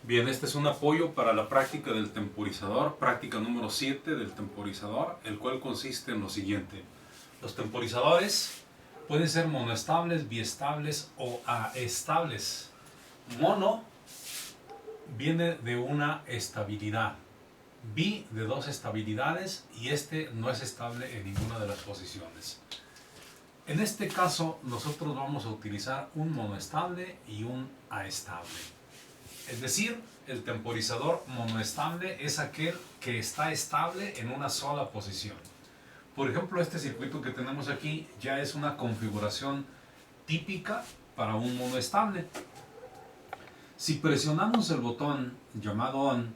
Bien, este es un apoyo para la práctica del temporizador, práctica número 7 del temporizador, el cual consiste en lo siguiente. Los temporizadores pueden ser monoestables, biestables o aestables. Mono viene de una estabilidad, bi de dos estabilidades y este no es estable en ninguna de las posiciones. En este caso nosotros vamos a utilizar un monoestable y un aestable. Es decir, el temporizador monoestable es aquel que está estable en una sola posición. Por ejemplo, este circuito que tenemos aquí ya es una configuración típica para un monoestable. Si presionamos el botón llamado ON,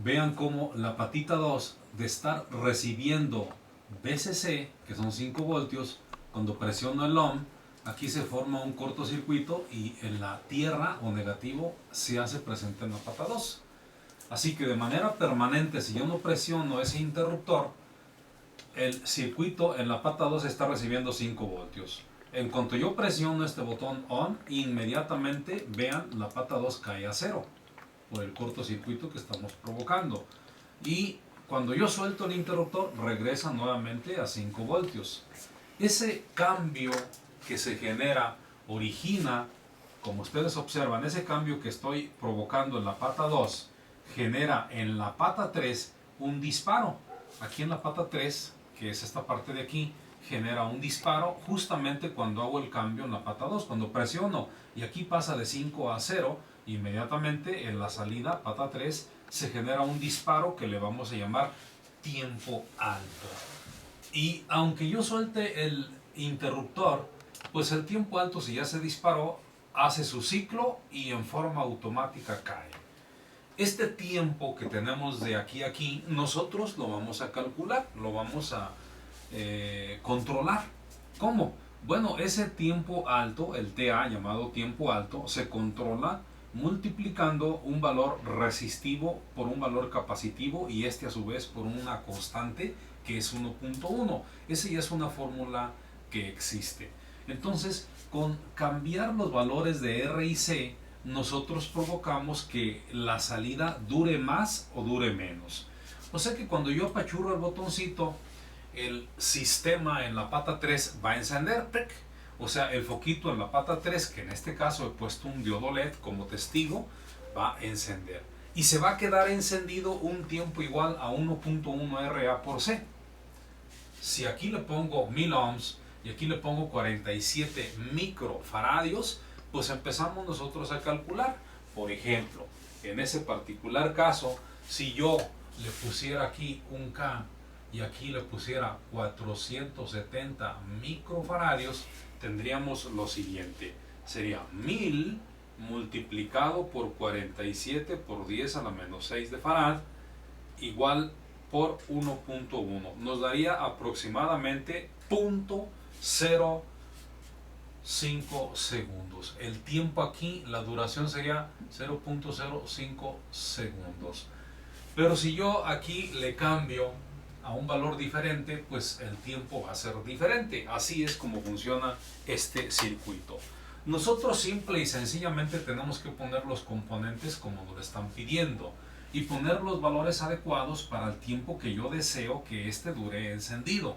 vean cómo la patita 2 de estar recibiendo VCC, que son 5 voltios, cuando presiono el ON, aquí se forma un cortocircuito y en la tierra o negativo se hace presente en la pata 2. Así que de manera permanente, si yo no presiono ese interruptor, el circuito en la pata 2 está recibiendo 5 voltios. En cuanto yo presiono este botón ON, inmediatamente, vean, la pata 2 cae a 0 por el cortocircuito que estamos provocando. Y cuando yo suelto el interruptor, regresa nuevamente a 5 voltios. Ese cambio que se genera, origina, como ustedes observan, ese cambio que estoy provocando en la pata 2, genera en la pata 3 un disparo. Aquí en la pata 3, que es esta parte de aquí, genera un disparo justamente cuando hago el cambio en la pata 2. Cuando presiono y aquí pasa de 5 a 0, inmediatamente en la salida, pata 3, se genera un disparo que le vamos a llamar tiempo alto. Y aunque yo suelte el interruptor, pues el tiempo alto, si ya se disparó, hace su ciclo y en forma automática cae. Este tiempo que tenemos de aquí a aquí, nosotros lo vamos a calcular, lo vamos a controlar. ¿Cómo? Bueno, ese tiempo alto, el TA llamado tiempo alto, se controla multiplicando un valor resistivo por un valor capacitivo y este a su vez por una constante que es 1.1. Esa ya es una fórmula que existe. Entonces, con cambiar los valores de R y C, nosotros provocamos que la salida dure más o dure menos. O sea que cuando yo apachurro el botoncito, el sistema en la pata 3 va a encender. O sea, el foquito en la pata 3, que en este caso he puesto un diodo LED como testigo, va a encender. Y se va a quedar encendido un tiempo igual a 1.1 RA por C. Si aquí le pongo 1000 ohms y aquí le pongo 47 microfaradios, pues empezamos nosotros a calcular. Por ejemplo, en ese particular caso, si yo le pusiera aquí un K y aquí le pusiera 470 microfaradios, tendríamos lo siguiente. Sería 1000 multiplicado por 47 por 10 a la menos 6 de farad igual por 1.1. Nos daría aproximadamente 0.05 segundos. El tiempo aquí, la duración sería 0.05 segundos. Pero si yo aquí le cambio a un valor diferente, pues el tiempo va a ser diferente. Así es como funciona este circuito. Nosotros simple y sencillamente tenemos que poner los componentes como nos están pidiendo y poner los valores adecuados para el tiempo que yo deseo que este dure encendido.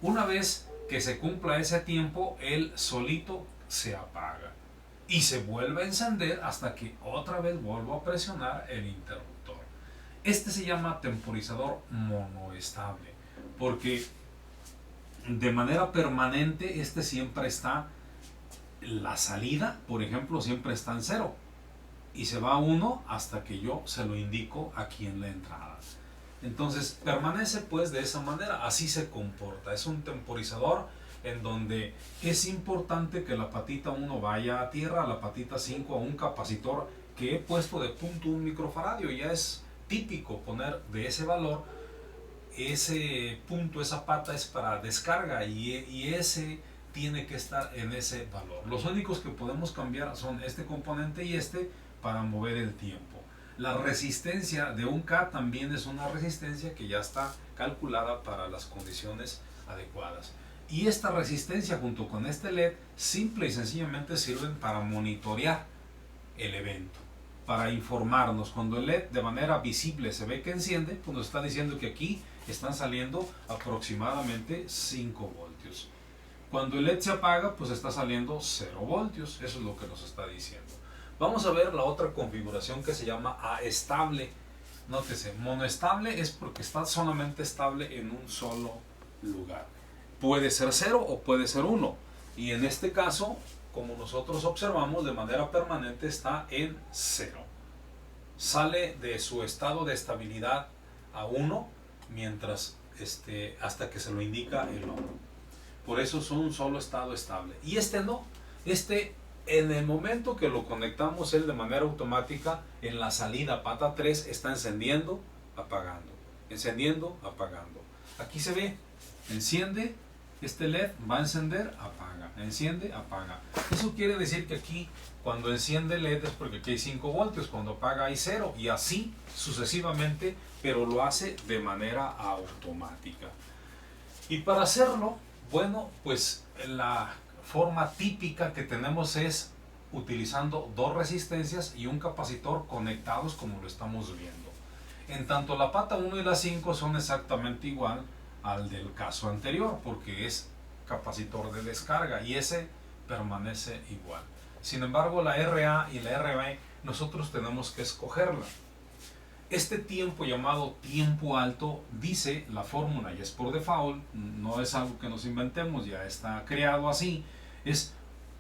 Una vez que se cumpla ese tiempo, él solito se apaga y se vuelve a encender hasta que otra vez vuelvo a presionar el interruptor. Este se llama temporizador monoestable porque de manera permanente este siempre está, la salida por ejemplo siempre está en 0 y se va a 1 hasta que yo se lo indico aquí en la entrada. Entonces permanece pues de esa manera, así se comporta. Es un temporizador en donde es importante que la patita 1 vaya a tierra, la patita 5 a un capacitor que he puesto de 0.1 microfaradio. Ya es típico poner de ese valor, ese punto, esa pata es para descarga y ese tiene que estar en ese valor. Los únicos que podemos cambiar son este componente y este para mover el tiempo. La resistencia de un K también es una resistencia que ya está calculada para las condiciones adecuadas. Y esta resistencia junto con este LED simple y sencillamente sirven para monitorear el evento. para informarnos. Cuando el LED de manera visible se ve que enciende, pues nos está diciendo que aquí están saliendo aproximadamente 5 voltios. Cuando el LED se apaga, pues está saliendo 0 voltios. Eso es lo que nos está diciendo. Vamos a ver la otra configuración que se llama estable. Nótese, monoestable es porque está solamente estable en un solo lugar. Puede ser 0 o puede ser 1. Y en este caso, como nosotros observamos, de manera permanente está en 0. Sale de su estado de estabilidad a 1 mientras hasta que se lo indica el logo. Por eso es un solo estado estable. Y no. En el momento que lo conectamos, él de manera automática en la salida pata 3 está encendiendo, apagando. Encendiendo, apagando. Aquí se ve, enciende, este LED va a encender, apaga. Enciende, apaga. Eso quiere decir que aquí, cuando enciende el LED es porque aquí hay 5 voltios, cuando apaga hay 0, y así sucesivamente, pero lo hace de manera automática. Y para hacerlo, bueno, pues la forma típica que tenemos es utilizando 2 resistencias y un capacitor conectados como lo estamos viendo. En tanto la pata 1 y la 5 son exactamente igual al del caso anterior, porque es capacitor de descarga y ese permanece igual. Sin embargo, la RA y la RB nosotros tenemos que escogerla. Este tiempo llamado tiempo alto, dice la fórmula, y es por default, no es algo que nos inventemos, ya está creado así, es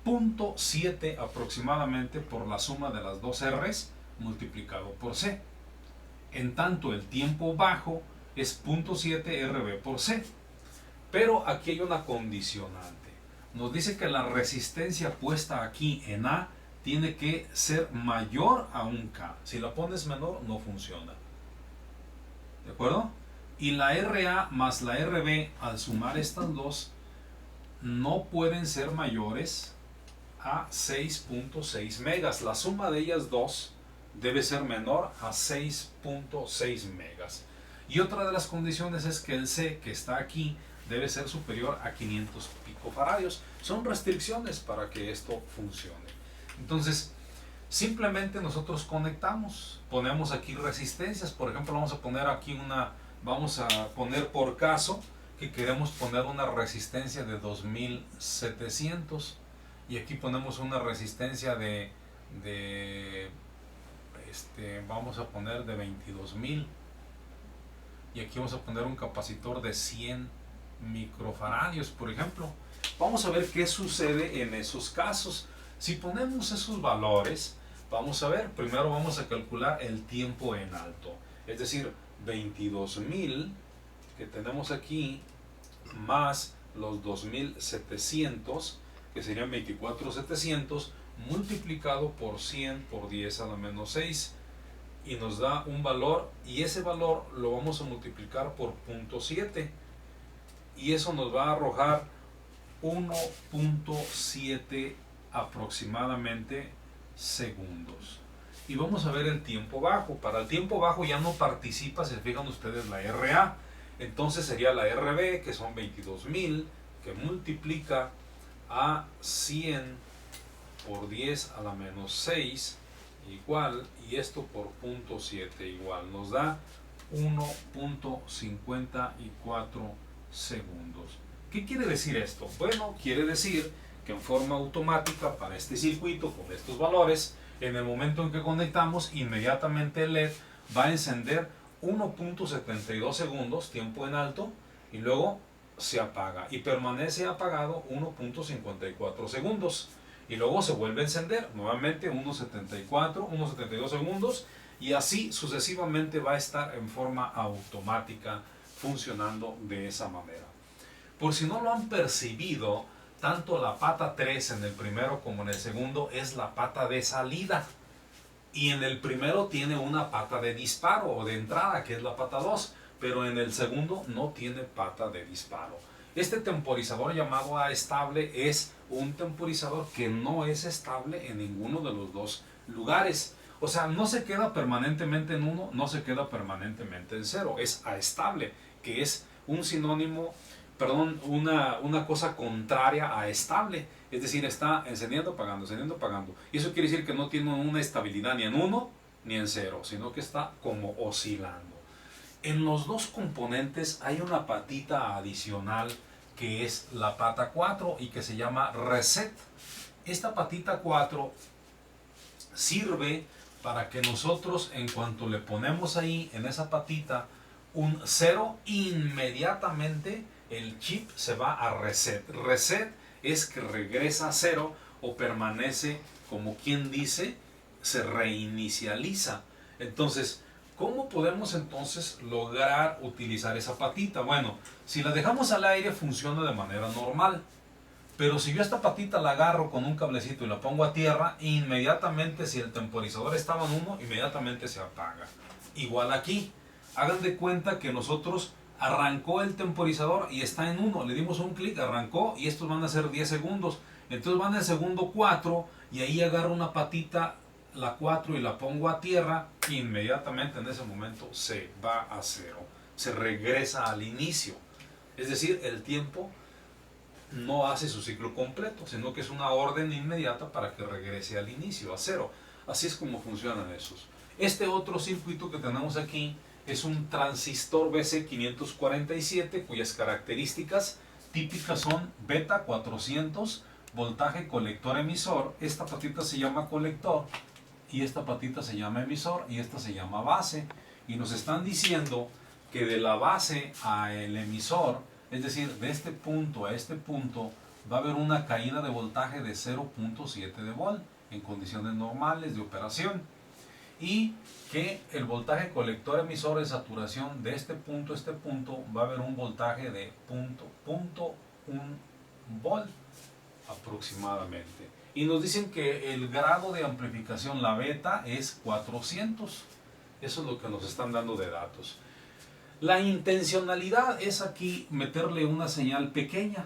0.7 aproximadamente por la suma de las dos R's multiplicado por C. En tanto el tiempo bajo es 0.7 RB por C. Pero aquí hay una condicionante. Nos dice que la resistencia puesta aquí en A tiene que ser mayor a un K. Si la pones menor, no funciona. ¿De acuerdo? Y la RA más la RB, al sumar estas dos, no pueden ser mayores a 6.6 megas. La suma de ellas dos debe ser menor a 6.6 megas. Y otra de las condiciones es que el C, que está aquí, debe ser superior a 500 picofaradios. Son restricciones para que esto funcione. Entonces, simplemente nosotros conectamos, ponemos aquí resistencias. Por ejemplo, vamos a poner aquí vamos a poner por caso que queremos poner una resistencia de 2700 y aquí ponemos una resistencia vamos a poner de 22000 y aquí vamos a poner un capacitor de 100 microfaradios, por ejemplo. Vamos a ver qué sucede en esos casos. Si ponemos esos valores, vamos a ver, primero vamos a calcular el tiempo en alto, es decir, 22.000 que tenemos aquí, más los 2.700, que serían 24.700, multiplicado por 100 por 10 a la menos 6, y nos da un valor, y ese valor lo vamos a multiplicar por 0.7, y eso nos va a arrojar 1.7 aproximadamente segundos. Y vamos a ver el tiempo bajo. Para el tiempo bajo ya no participa, se fijan ustedes, la RA. Entonces sería la RB, que son 22.000, que multiplica a 100 por 10 a la menos 6 igual, y esto por 0.7 igual, nos da 1.54 segundos. ¿Qué quiere decir esto? Bueno, quiere decir que en forma automática para este circuito con estos valores, en el momento en que conectamos, inmediatamente el LED va a encender 1.72 segundos, tiempo en alto, y luego se apaga y permanece apagado 1.54 segundos y luego se vuelve a encender nuevamente 1.74, 1.72 segundos, y así sucesivamente va a estar en forma automática funcionando de esa manera. Por si no lo han percibido, tanto la pata 3 en el primero como en el segundo es la pata de salida, y en el primero tiene una pata de disparo o de entrada, que es la pata 2, pero en el segundo no tiene pata de disparo. Este temporizador llamado estable es un temporizador que no es estable en ninguno de los dos lugares. O sea, no se queda permanentemente en uno, no se queda permanentemente en cero. Es estable, que es un sinónimo, perdón, una cosa contraria a estable. Es decir, está encendiendo, apagando, encendiendo, apagando. Y eso quiere decir que no tiene una estabilidad ni en uno ni en cero, sino que está como oscilando. En los dos componentes hay una patita adicional que es la pata 4 y que se llama reset. Esta patita 4 sirve para que nosotros, en cuanto le ponemos ahí en esa patita un 0, inmediatamente el chip se va a reset. Reset es que regresa a 0 o permanece, como quien dice, se reinicializa. Entonces, ¿cómo podemos entonces lograr utilizar esa patita? Bueno, si la dejamos al aire funciona de manera normal. Pero si yo esta patita la agarro con un cablecito y la pongo a tierra, inmediatamente, si el temporizador estaba en 1, inmediatamente se apaga. Igual aquí, hagan de cuenta que nosotros arrancó el temporizador y está en 1, le dimos un clic, arrancó y estos van a ser 10 segundos. Entonces van al segundo 4 y ahí agarro una patita, la 4, y la pongo a tierra, inmediatamente en ese momento se va a 0, se regresa al inicio. Es decir, el tiempo no hace su ciclo completo, sino que es una orden inmediata para que regrese al inicio, a 0. Así es como funcionan esos. Este otro circuito que tenemos aquí es un transistor BC547, cuyas características típicas son beta 400, voltaje colector emisor. Esta patita se llama colector y esta patita se llama emisor y esta se llama base. Y nos están diciendo que de la base al emisor, es decir, de este punto a este punto, va a haber una caída de voltaje de 0.7 de volt en condiciones normales de operación. Y que el voltaje colector emisor de saturación de este punto a este punto va a haber un voltaje de 0.1 volt aproximadamente. Y nos dicen que el grado de amplificación, la beta, es 400. Eso es lo que nos están dando de datos. La intencionalidad es aquí meterle una señal pequeña,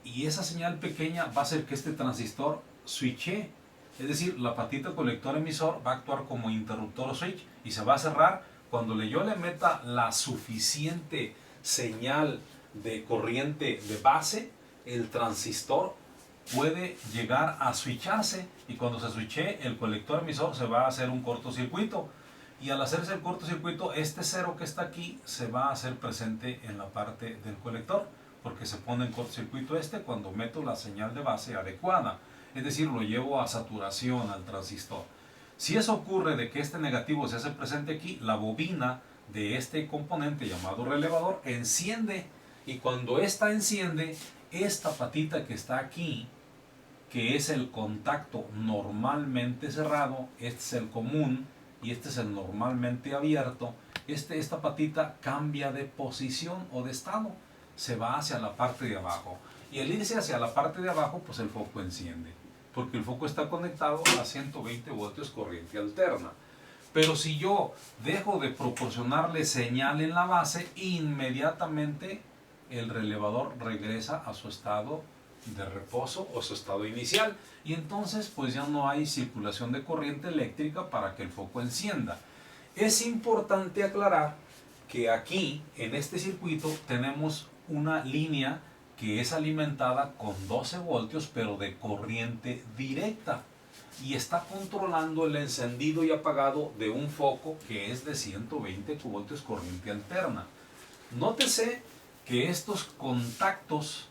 y esa señal pequeña va a hacer que este transistor switche, es decir, la patita colector emisor va a actuar como interruptor switch y se va a cerrar cuando yo le meta la suficiente señal de corriente de base. El transistor puede llegar a switcharse y cuando se switche el colector emisor se va a hacer un cortocircuito. Y al hacerse el cortocircuito, este 0 que está aquí se va a hacer presente en la parte del colector, porque se pone en cortocircuito cuando meto la señal de base adecuada. Es decir, lo llevo a saturación al transistor. Si eso ocurre de que este negativo se hace presente aquí, la bobina de este componente llamado relevador enciende. Y cuando esta enciende, esta patita que está aquí, que es el contacto normalmente cerrado, este es el común, y este es el normalmente abierto, esta patita cambia de posición o de estado, se va hacia la parte de abajo. Y al irse hacia la parte de abajo, pues el foco enciende, porque el foco está conectado a 120 voltios corriente alterna. Pero si yo dejo de proporcionarle señal en la base, inmediatamente el relevador regresa a su estado de reposo o su estado inicial, y entonces pues ya no hay circulación de corriente eléctrica para que el foco encienda. Es importante aclarar que aquí en este circuito tenemos una línea que es alimentada con 12 voltios pero de corriente directa y está controlando el encendido y apagado de un foco que es de 120 voltios corriente alterna. Nótese que estos contactos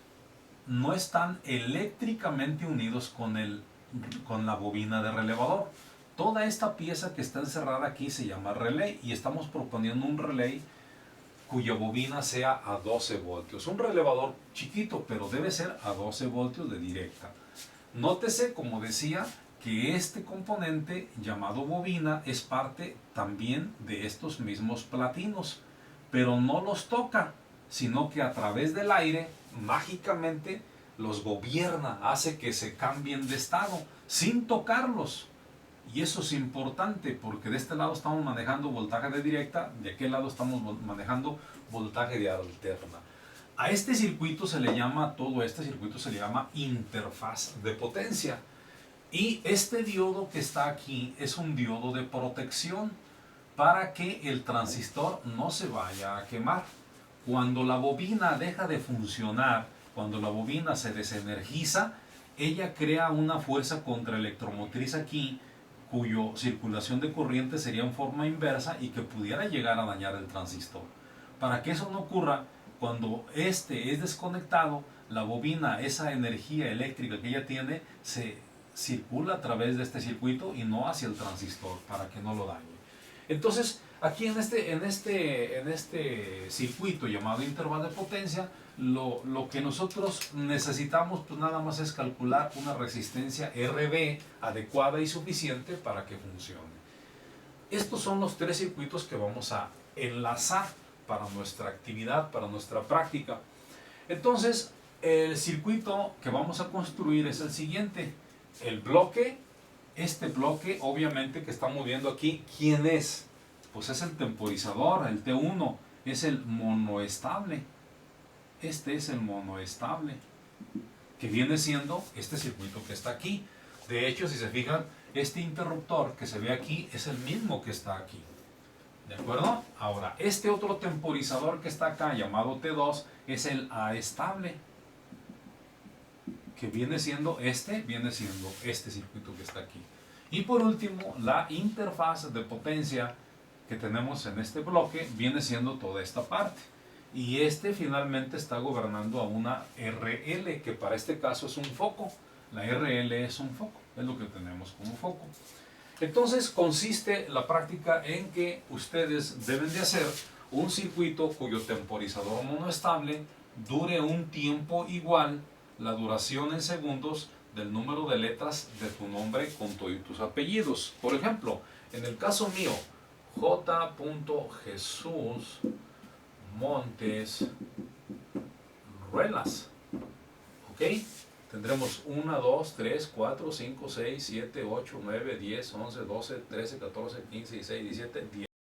no están eléctricamente unidos con la bobina de relevador. Toda esta pieza que está encerrada aquí se llama relay y estamos proponiendo un relay cuya bobina sea a 12 voltios. Un relevador chiquito, pero debe ser a 12 voltios de directa. Nótese, como decía, que este componente llamado bobina es parte también de estos mismos platinos, pero no los toca, sino que a través del aire mágicamente los gobierna, hace que se cambien de estado sin tocarlos. Y eso es importante porque de este lado estamos manejando voltaje de directa, de aquel lado estamos manejando voltaje de alterna. A este circuito se le llama, todo este circuito se le llama interfaz de potencia. Y este diodo que está aquí es un diodo de protección para que el transistor no se vaya a quemar. Cuando la bobina deja de funcionar, cuando la bobina se desenergiza, ella crea una fuerza contraelectromotriz aquí, cuyo circulación de corriente sería en forma inversa y que pudiera llegar a dañar el transistor. Para que eso no ocurra, cuando este es desconectado, la bobina, esa energía eléctrica que ella tiene, se circula a través de este circuito y no hacia el transistor, para que no lo dañe. Entonces, aquí en este circuito llamado intervalo de potencia, lo que nosotros necesitamos pues nada más es calcular una resistencia RB adecuada y suficiente para que funcione. Estos son los tres circuitos que vamos a enlazar para nuestra actividad, para nuestra práctica. Entonces, el circuito que vamos a construir es el siguiente. El bloque, este bloque obviamente que estamos viendo aquí, ¿quién es? Pues es el temporizador, el T1, es el monoestable. Este es el monoestable, que viene siendo este circuito que está aquí. De hecho, si se fijan, este interruptor que se ve aquí es el mismo que está aquí. ¿De acuerdo? Ahora, este otro temporizador que está acá, llamado T2, es el aestable, que viene siendo este circuito que está aquí. Y por último, la interfaz de potencia que tenemos en este bloque viene siendo toda esta parte. Y este finalmente está gobernando a una RL, que para este caso es un foco. La RL es un foco, es lo que tenemos como foco. Entonces consiste la práctica en que ustedes deben de hacer un circuito cuyo temporizador monoestable dure un tiempo igual, la duración en segundos del número de letras de tu nombre con tus apellidos. Por ejemplo, en el caso mío, J. Jesús Montes Ruelas. ¿Ok? Tendremos 1, 2, 3, 4, 5, 6, 7, 8, 9, 10, 11, 12, 13, 14, 15, 16, 17, 10.